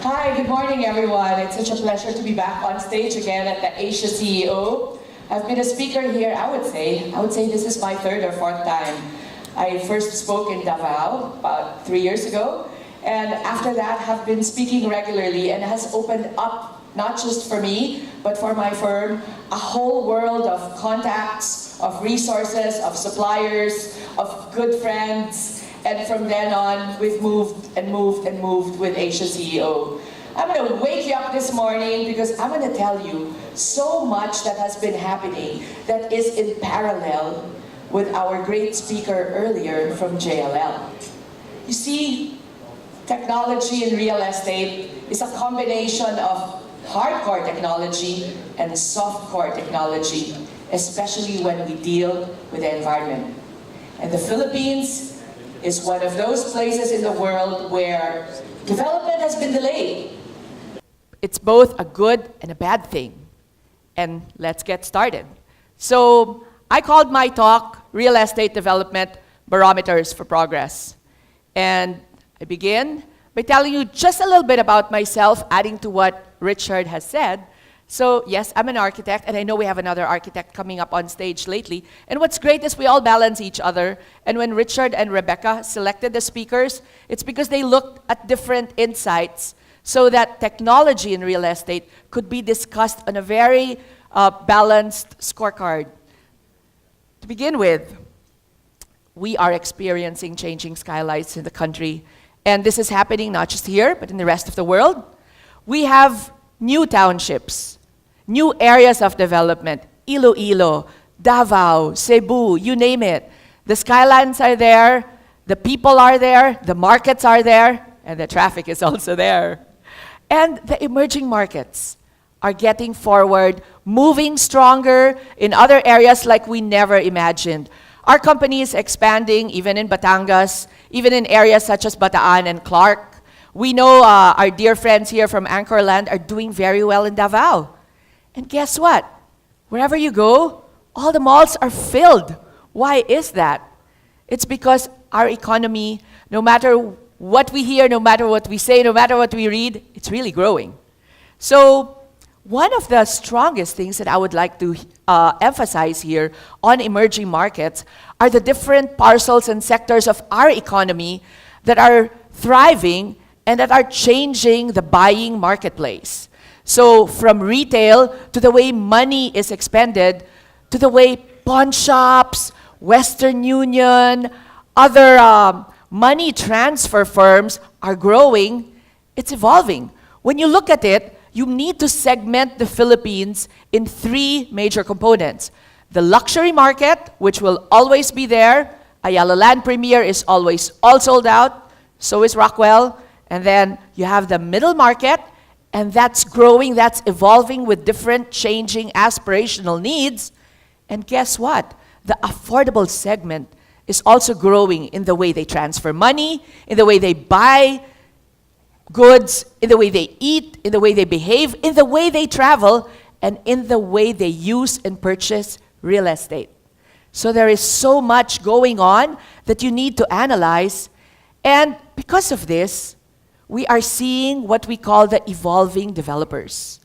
Hi, good morning everyone. It's such a pleasure to be back on stage again at the Asia CEO. I've been a speaker here, I would say this is my third or fourth time. I first spoke in Davao about 3 years ago, and after that have been speaking regularly, and has opened up, not just for me, but for my firm, a whole world of contacts, of resources, of suppliers, of good friends. And from then on, we've moved and moved and moved with Asia CEO. I'm going to wake you up this morning because I'm going to tell you so much that has been happening that is in parallel with our great speaker earlier from JLL. You see, technology in real estate is a combination of hardcore technology and softcore technology, especially when we deal with the environment. And the Philippines is one of those places in the world where development has been delayed. It's both a good and a bad thing. And let's get started. So I called my talk Real Estate Development Barometers for Progress. And I begin by telling you just a little bit about myself, adding to what Richard has said. So yes, I'm an architect, and I know we have another architect coming up on stage lately. And what's great is we all balance each other. And when Richard and Rebecca selected the speakers, it's because they looked at different insights so that technology in real estate could be discussed on a very balanced scorecard. To begin with, we are experiencing changing skylines in the country. And this is happening not just here, but in the rest of the world. We have new townships, new areas of development, Iloilo, Davao, Cebu, you name it. The skylines are there, the people are there, the markets are there, and the traffic is also there. And the emerging markets are getting forward, moving stronger in other areas like we never imagined. Our company is expanding even in Batangas, even in areas such as Bataan and Clark. We know our dear friends here from Ayala Land are doing very well in Davao. And guess what? Wherever you go, all the malls are filled. Why is that? It's because our economy, no matter what we hear, no matter what we say, no matter what we read, it's really growing. So one of the strongest things that I would like to emphasize here on emerging markets are the different parcels and sectors of our economy that are thriving and that are changing the buying marketplace. So from retail to the way money is expended, to the way pawn shops, Western Union, other money transfer firms are growing, it's evolving. When you look at it, you need to segment the Philippines in 3 major components. The luxury market, which will always be there. Ayala Land Premier is always all sold out. So is Rockwell. And then you have the middle market, and that's growing, that's evolving with different changing aspirational needs. And guess what? The affordable segment is also growing in the way they transfer money, in the way they buy goods, in the way they eat, in the way they behave, in the way they travel, and in the way they use and purchase real estate. So there is so much going on that you need to analyze. And because of this, we are seeing what we call the evolving developers.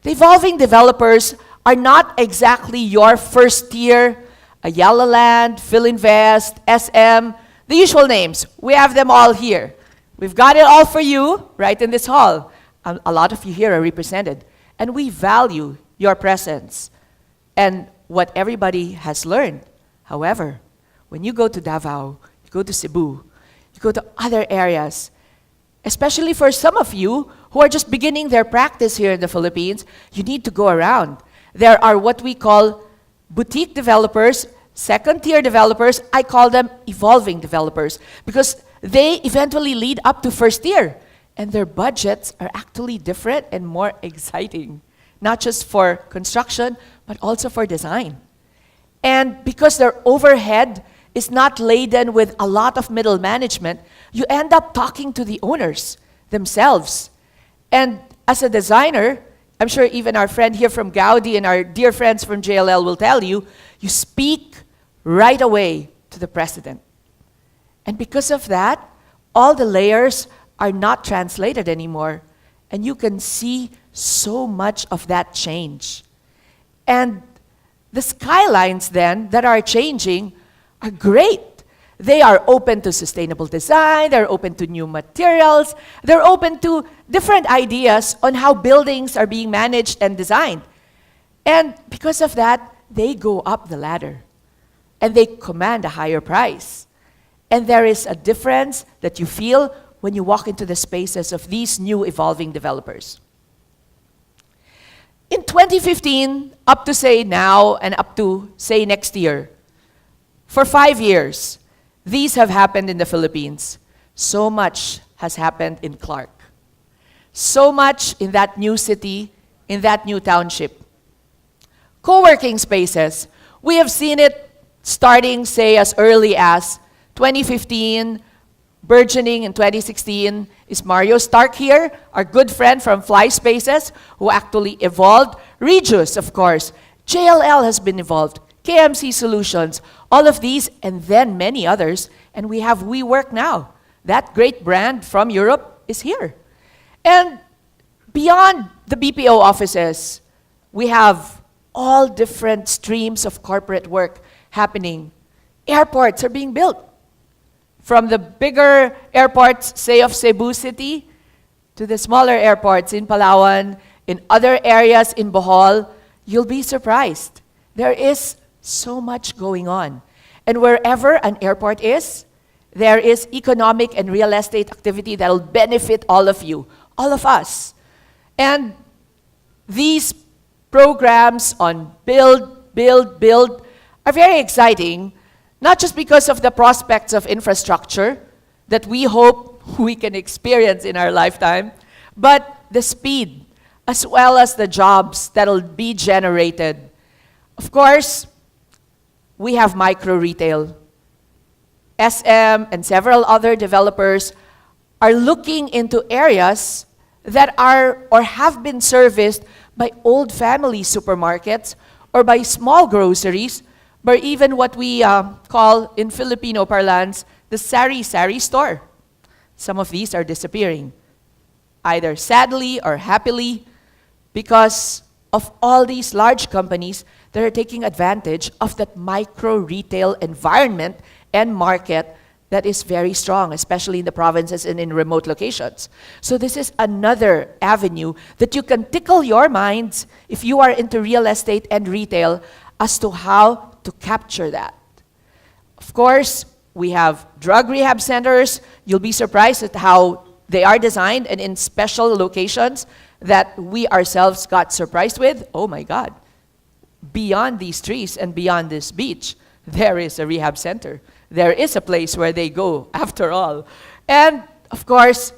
The evolving developers are not exactly your first tier, Ayala Land, Filinvest, SM, the usual names. We have them all here. We've got it all for you right in this hall. A lot of you here are represented. And we value your presence and what everybody has learned. However, when you go to Davao, you go to Cebu, you go to other areas, especially for some of you who are just beginning their practice here in the Philippines, you need to go around. There are what we call boutique developers, second-tier developers. I call them evolving developers because they eventually lead up to first tier. And their budgets are actually different and more exciting, not just for construction, but also for design. And because their overhead is not laden with a lot of middle management, you end up talking to the owners themselves. And as a designer, I'm sure even our friend here from Gaudi and our dear friends from JLL will tell you, you speak right away to the president. And because of that, all the layers are not translated anymore. And you can see so much of that change. And the skylines then that are changing are great. They are open to sustainable design, they're open to new materials, they're open to different ideas on how buildings are being managed and designed. And because of that, they go up the ladder and they command a higher price. And there is a difference that you feel when you walk into the spaces of these new evolving developers. In 2015, up to say now and up to say next year, for 5 years, these have happened in the Philippines. So much has happened in Clark. So much in that new city, in that new township. Co-working spaces, we have seen it starting, say, as early as 2015, burgeoning in 2016. Is Mario Stark here, our good friend from Fly Spaces, who actually evolved. Regius, of course. JLL has been involved. KMC Solutions, all of these, and then many others. And we have WeWork now. That great brand from Europe is here. And beyond the BPO offices, we have all different streams of corporate work happening. Airports are being built. From the bigger airports, say of Cebu City, to the smaller airports in Palawan, in other areas in Bohol, you'll be surprised. There is so much going on. And wherever an airport is, there is economic and real estate activity that will benefit all of you, all of us. And these programs on build are very exciting, not just because of the prospects of infrastructure that we hope we can experience in our lifetime, but the speed, as well as the jobs that will be generated. Of course, we have micro-retail. SM and several other developers are looking into areas that are or have been serviced by old family supermarkets or by small groceries, but even what we call in Filipino parlance, the sari-sari store. Some of these are disappearing, either sadly or happily, because of all these large companies that are taking advantage of that micro-retail environment and market that is very strong, especially in the provinces and in remote locations. So this is another avenue that you can tickle your minds if you are into real estate and retail as to how to capture that. Of course, we have drug rehab centers. You'll be surprised at how they are designed and in special locations that we ourselves got surprised with. Oh my God. Beyond these trees and beyond this beach, there is a rehab center. There is a place where they go, after all. And, of course,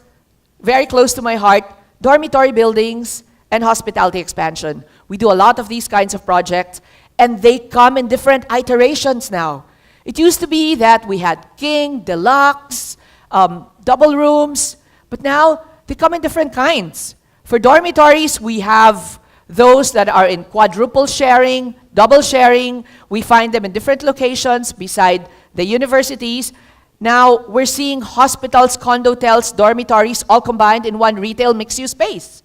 very close to my heart, dormitory buildings and hospitality expansion. We do a lot of these kinds of projects, and they come in different iterations now. It used to be that we had king, deluxe, double rooms, but now they come in different kinds. For dormitories, we have those that are in quadruple sharing, double sharing. We find them in different locations beside the universities. Now, we're seeing hospitals, condotels, dormitories all combined in one retail mixed-use space.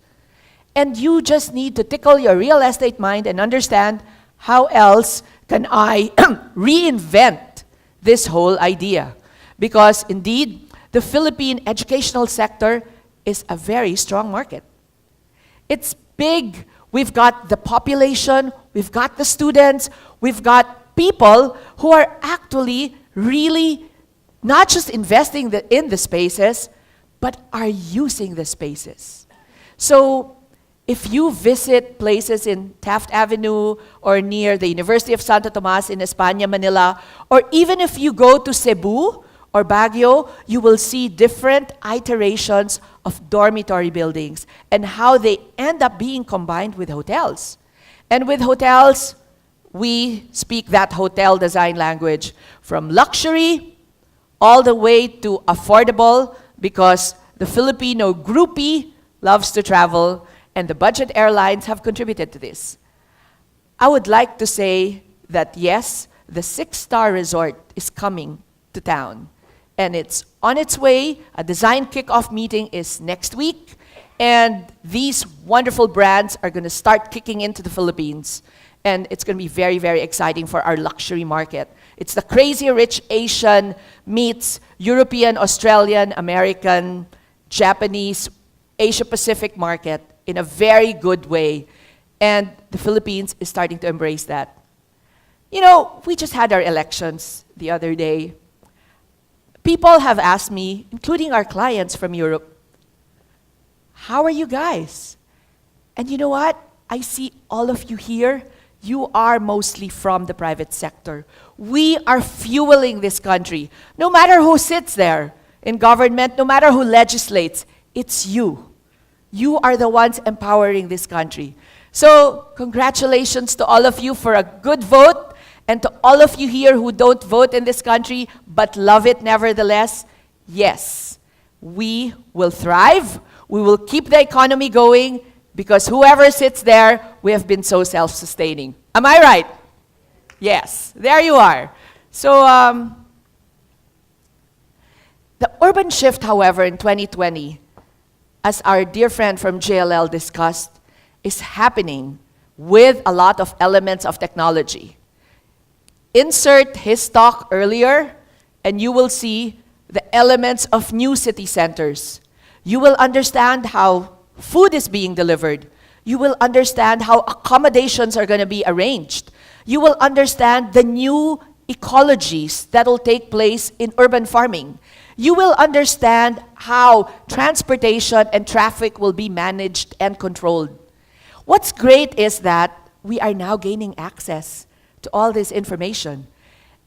And you just need to tickle your real estate mind and understand how else can I reinvent this whole idea. Because indeed, the Philippine educational sector is a very strong market. It's big. We've got the population, we've got the students, we've got people who are actually really not just investing in the spaces, but are using the spaces. So if you visit places in Taft Avenue or near the University of Santo Tomas in España, Manila, or even if you go to Cebu or Baguio, you will see different iterations of dormitory buildings and how they end up being combined with hotels. And with hotels, we speak that hotel design language from luxury all the way to affordable, because the Filipino groupie loves to travel and the budget airlines have contributed to this. I would like to say that yes, the 6-star resort is coming to town, and it's on its way. A design kickoff meeting is next week. And these wonderful brands are going to start kicking into the Philippines. And it's going to be very, very exciting for our luxury market. It's the crazy rich Asian meets European, Australian, American, Japanese, Asia-Pacific market in a very good way. And the Philippines is starting to embrace that. You know, we just had our elections the other day. People have asked me, including our clients from Europe, how are you guys? And you know what? I see all of you here. You are mostly from the private sector. We are fueling this country. No matter who sits there in government, no matter who legislates, it's you. You are the ones empowering this country. So, congratulations to all of you for a good vote, and to all of you here who don't vote in this country but love it nevertheless. Yes, we will thrive. We will keep the economy going because whoever sits there, we have been so self-sustaining. Am I right? Yes, there you are. So, the urban shift, however, in 2020, as our dear friend from JLL discussed, is happening with a lot of elements of technology. Insert his talk earlier, and you will see the elements of new city centers. You will understand how food is being delivered. You will understand how accommodations are going to be arranged. You will understand the new ecologies that will take place in urban farming. You will understand how transportation and traffic will be managed and controlled. What's great is that we are now gaining access to all this information.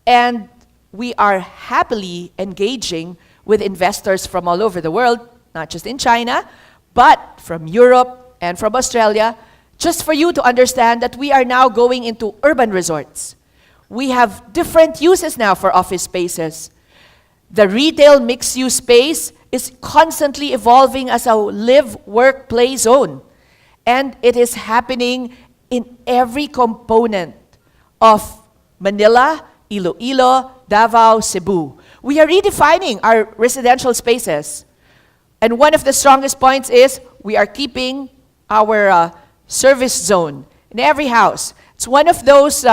And we are happily engaging with investors from all over the world, not just in China, but from Europe and from Australia, just for you to understand that we are now going into urban resorts. We have different uses now for office spaces. The retail mixed-use space is constantly evolving as a live, work, play zone. And it is happening in every component of Manila, Iloilo, Davao, Cebu. We are redefining our residential spaces. And one of the strongest points is we are keeping our service zone in every house. It's one of those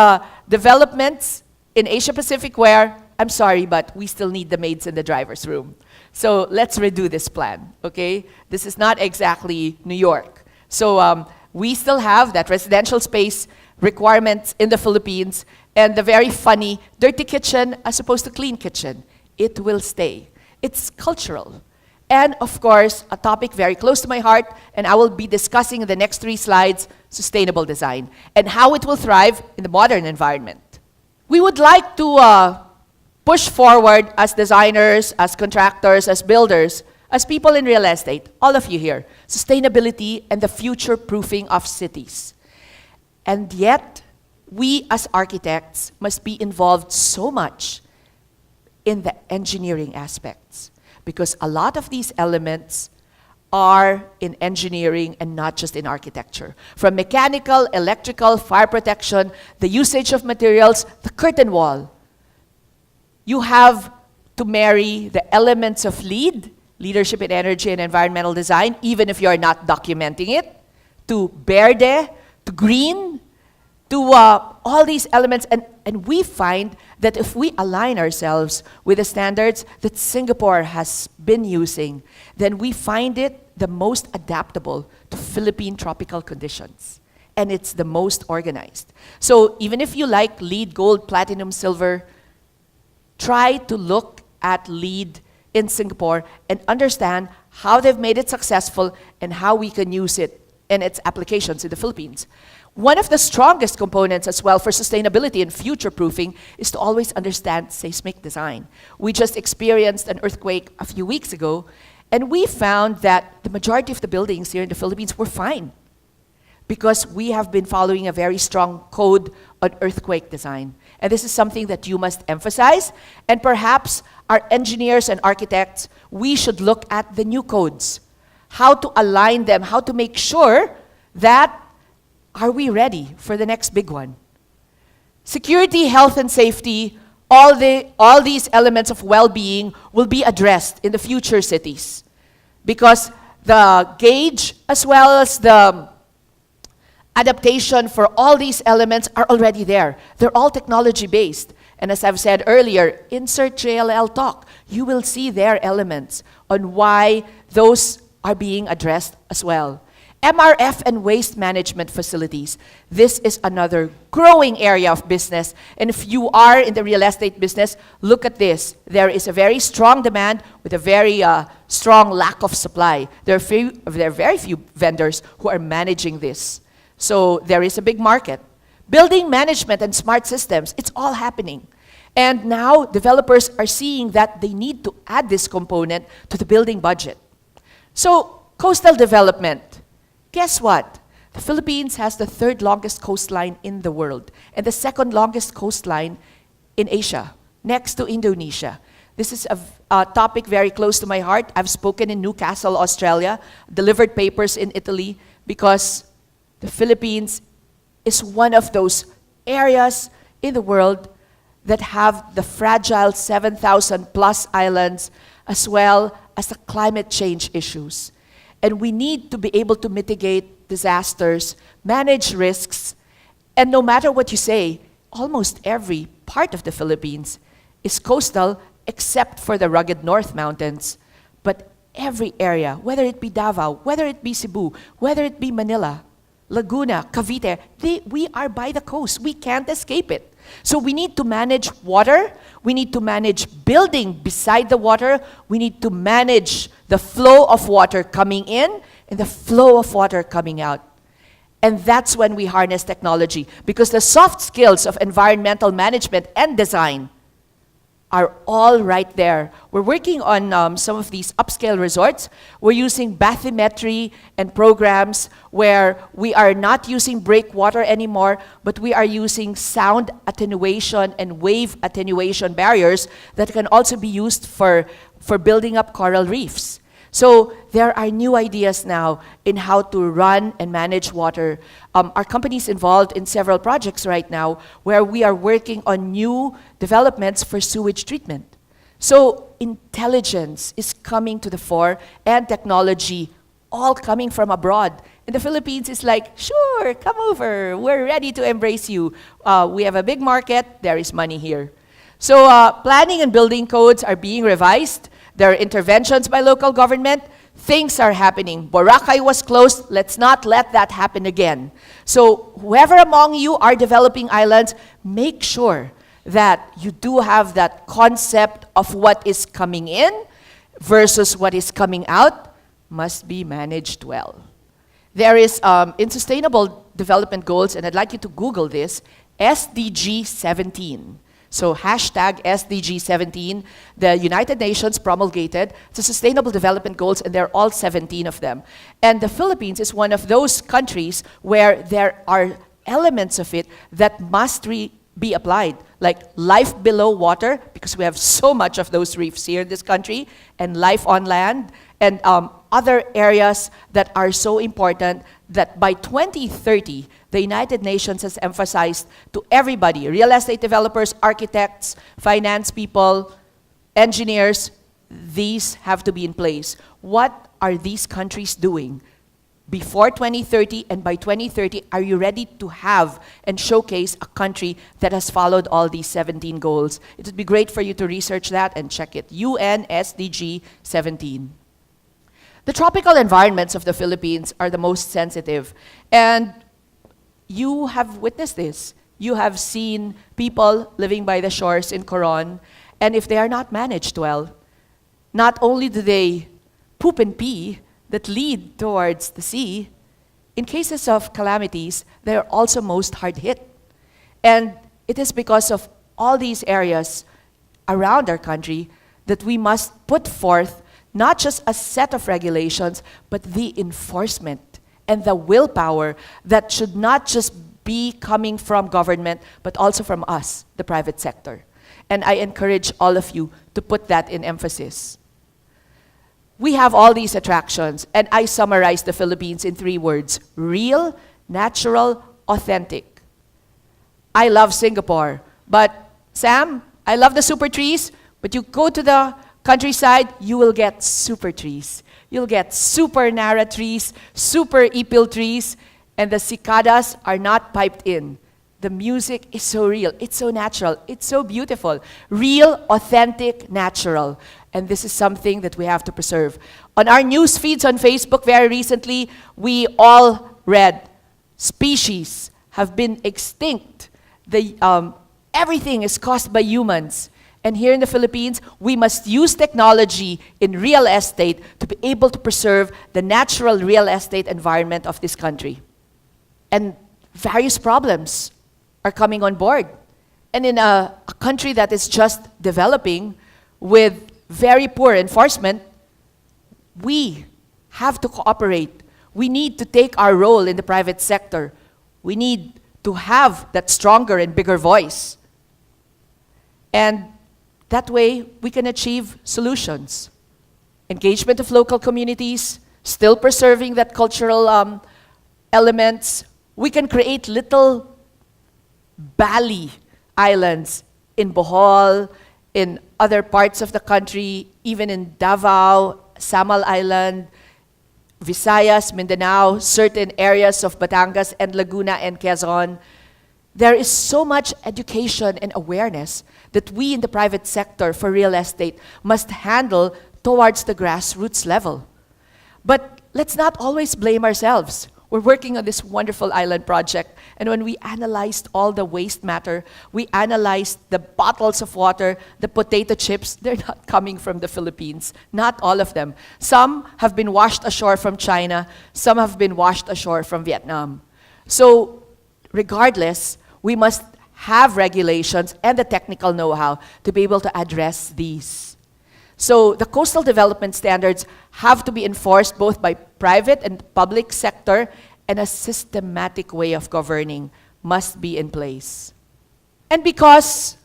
developments in Asia Pacific where, I'm sorry, but we still need the maids in the driver's room. So let's redo this plan, okay? This is not exactly New York. So we still have that residential space requirements in the Philippines and the very funny dirty kitchen as opposed to clean kitchen. It will stay. It's cultural. And of course, a topic very close to my heart, and I will be discussing in the next 3 slides, sustainable design, and how it will thrive in the modern environment. We would like to push forward as designers, as contractors, as builders, as people in real estate, all of you here, sustainability and the future-proofing of cities. And yet, we as architects must be involved so much in the engineering aspects, because a lot of these elements are in engineering and not just in architecture. From mechanical, electrical, fire protection, the usage of materials, the curtain wall. You have to marry the elements of LEED, leadership in energy and environmental design, even if you are not documenting it, to verde, to green, to all these elements. And we find that if we align ourselves with the standards that Singapore has been using, then we find it the most adaptable to Philippine tropical conditions. And it's the most organized. So even if you like LEED, gold, platinum, silver, try to look at LEED in Singapore and understand how they've made it successful and how we can use it in its applications in the Philippines. One of the strongest components as well for sustainability and future-proofing is to always understand seismic design. We just experienced an earthquake a few weeks ago, and we found that the majority of the buildings here in the Philippines were fine because we have been following a very strong code on earthquake design. And this is something that you must emphasize, and perhaps our engineers and architects, we should look at the new codes, how to align them, how to make sure that are we ready for the next big one. Security, health, and safety all these elements of well-being will be addressed in the future cities, because the gauge as well as the adaptation for all these elements are already there. They're all technology-based. And as I've said earlier, insert JLL talk. You will see their elements on why those are being addressed as well. MRF and waste management facilities. This is another growing area of business. And if you are in the real estate business, look at this. There is a very strong demand with a very strong lack of supply. There are very few vendors who are managing this. So there is a big market. Building management and smart systems, it's all happening. And now developers are seeing that they need to add this component to the building budget. So coastal development. Guess what? The Philippines has the third longest coastline in the world and the second longest coastline in Asia, next to Indonesia. This is a topic very close to my heart. I've spoken in Newcastle, Australia, delivered papers in Italy, because the Philippines is one of those areas in the world that have the fragile 7,000 plus islands, as well as the climate change issues. And we need to be able to mitigate disasters, manage risks, and no matter what you say, almost every part of the Philippines is coastal except for the rugged North Mountains. But every area, whether it be Davao, whether it be Cebu, whether it be Manila, Laguna, Cavite, we are by the coast. We can't escape it. So we need to manage water. We need to manage building beside the water. We need to manage the flow of water coming in and the flow of water coming out. And that's when we harness technology, because the soft skills of environmental management and design are all right there. We're working on some of these upscale resorts. We're using bathymetry and programs where we are not using breakwater anymore, but we are using sound attenuation and wave attenuation barriers that can also be used for building up coral reefs. So there are new ideas now in how to run and manage water. Our company is involved in several projects right now where we are working on new developments for sewage treatment. So intelligence is coming to the fore, and technology all coming from abroad. And the Philippines is like, sure, come over. We're ready to embrace you. We have a big market. There is money here. So planning and building codes are being revised. There are interventions by local government. Things are happening. Boracay was closed. Let's not let that happen again. So whoever among you are developing islands, make sure that you do have that concept of what is coming in versus what is coming out must be managed well. There is, in Sustainable Development Goals, and I'd like you to Google this, SDG 17. So hashtag SDG 17, the United Nations promulgated the Sustainable Development Goals, and there are all 17 of them. And the Philippines is one of those countries where there are elements of it that must be applied, like life below water, because we have so much of those reefs here in this country, and life on land, and other areas that are so important that by 2030, the United Nations has emphasized to everybody, real estate developers, architects, finance people, engineers, these have to be in place. What are these countries doing before 2030, and by 2030, are you ready to have and showcase a country that has followed all these 17 goals? It would be great for you to research that and check it. UN SDG 17. The tropical environments of the Philippines are the most sensitive, and you have witnessed this. You have seen people living by the shores in Coron, and if they are not managed well, not only do they poop and pee that lead towards the sea, in cases of calamities, they are also most hard hit. And it is because of all these areas around our country that we must put forth not just a set of regulations, but the enforcement and the willpower that should not just be coming from government, but also from us, the private sector. And I encourage all of you to put that in emphasis. We have all these attractions, and I summarize the Philippines in 3 words: real, natural, authentic. I love Singapore, but Sam, I love the super trees, but you go to the countryside, you will get super trees. You'll get super Nara trees, super ipil trees, and the cicadas are not piped in. The music is so real. It's so natural. It's so beautiful. Real, authentic, natural. And this is something that we have to preserve. On our news feeds on Facebook very recently, we all read, species have been extinct. Everything is caused by humans. And here in the Philippines, we must use technology in real estate to be able to preserve the natural real estate environment of this country. And various problems are coming on board. And in a country that is just developing with very poor enforcement, we have to cooperate. We need to take our role in the private sector. We need to have that stronger and bigger voice. And that way, we can achieve solutions. Engagement of local communities, still preserving that cultural elements. We can create little Bali islands in Bohol, in other parts of the country, even in Davao, Samal Island, Visayas, Mindanao, certain areas of Batangas and Laguna and Quezon. There is so much education and awareness that we in the private sector for real estate must handle towards the grassroots level. But let's not always blame ourselves. We're working on this wonderful island project, and when we analyzed all the waste matter, we analyzed the bottles of water, the potato chips, they're not coming from the Philippines. Not all of them. Some have been washed ashore from China, some have been washed ashore from Vietnam. So, regardless, we must have regulations and the technical know-how to be able to address these. So the coastal development standards have to be enforced both by private and public sector, and a systematic way of governing must be in place. And because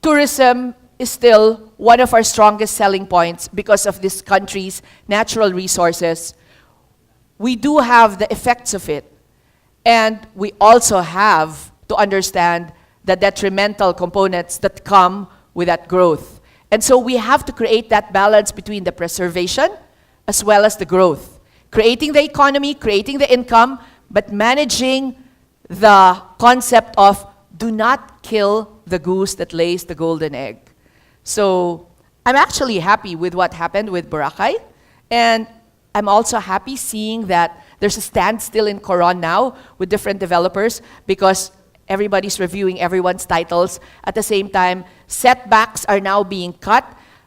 tourism is still one of our strongest selling points because of this country's natural resources, we do have the effects of it. And we also have to understand the detrimental components that come with that growth. And so we have to create that balance between the preservation as well as the growth. Creating the economy, creating the income, but managing the concept of do not kill the goose that lays the golden egg. So I'm actually happy with what happened with Boracay. And I'm also happy seeing that there's a standstill in Coron now with different developers because everybody's reviewing everyone's titles. At the same time, setbacks are now being cut.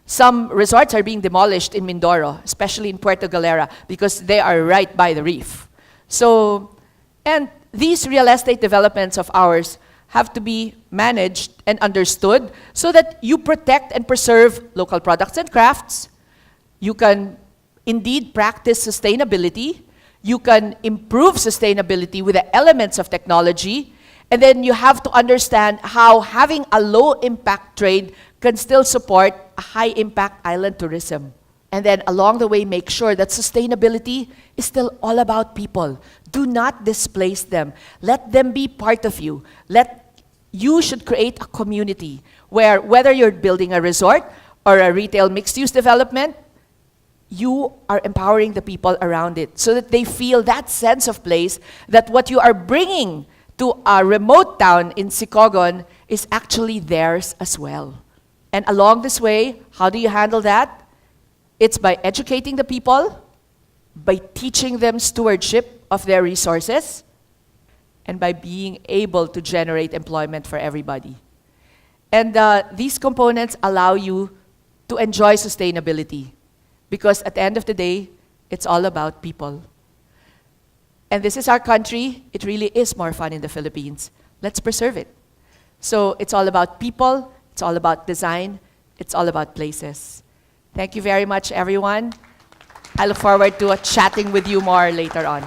Some resorts are being demolished in Mindoro, especially in Puerto Galera, because they are right by the reef. So, and these real estate developments of ours have to be managed and understood so that you protect and preserve local products and crafts. You can indeed practice sustainability. You can improve sustainability with the elements of technology. And then you have to understand how having a low-impact trade can still support a high-impact island tourism. And then along the way, make sure that sustainability is still all about people. Do not displace them. Let them be part of you. You should create a community where whether you're building a resort or a retail mixed-use development, you are empowering the people around it so that they feel that sense of place, that what you are bringing to a remote town in Sicogon is actually theirs as well. And along this way, how do you handle that? It's by educating the people, by teaching them stewardship of their resources, and by being able to generate employment for everybody. And these components allow you to enjoy sustainability, because at the end of the day, it's all about people. And this is our country. It really is more fun in the Philippines. Let's preserve it. So it's all about people, it's all about design, it's all about places. Thank you very much, everyone. I look forward to chatting with you more later on.